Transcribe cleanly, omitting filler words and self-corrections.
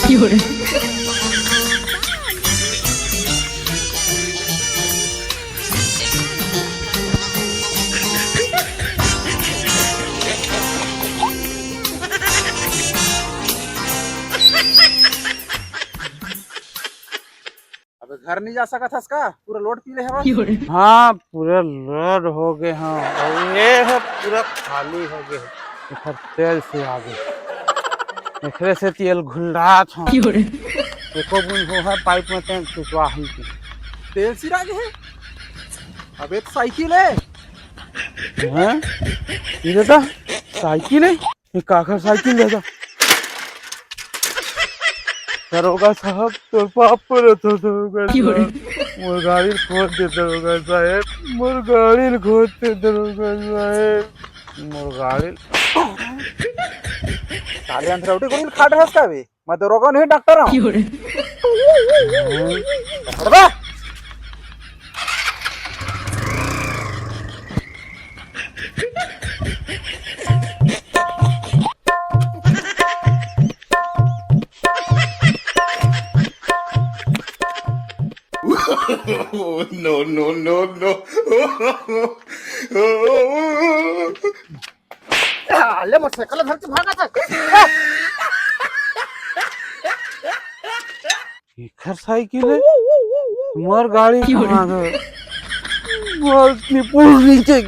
有人，अबे घर नहीं जा सका था इसका पूरा लोड पी ले हवा 有人， हाँ पूरा लोड हो गए। हाँ और ये है पूरा खाली हो गए। इधर तेल से आगे एकरे से तेल घुल रहा था। 有人， एको बुन हो है पाइप में टैंक खिंचवा ही थी। तेल सिरा के है। अबे तो साइकिल है। हैं? ये दादा साइकिल है? ये काकर साइकिल है? दरोगा साहब तो पाप पर तो दरोगा Yürü. साहब मोर गाड़ी खोद दे दरोगा साहब मोर गाड़ी खोद दे दरोगा साहब मोर गाड़ी साले अंतरवटी करून खाट रहस का बे मैं दरोगा नहीं डॉक्टर हूं 有人， बड़बा No, no, no, no. ले मोटरसाइकिल धर के भागा था इधर साइकिल है मोर गाड़ी कहाँ गए मोर निपुण नीचे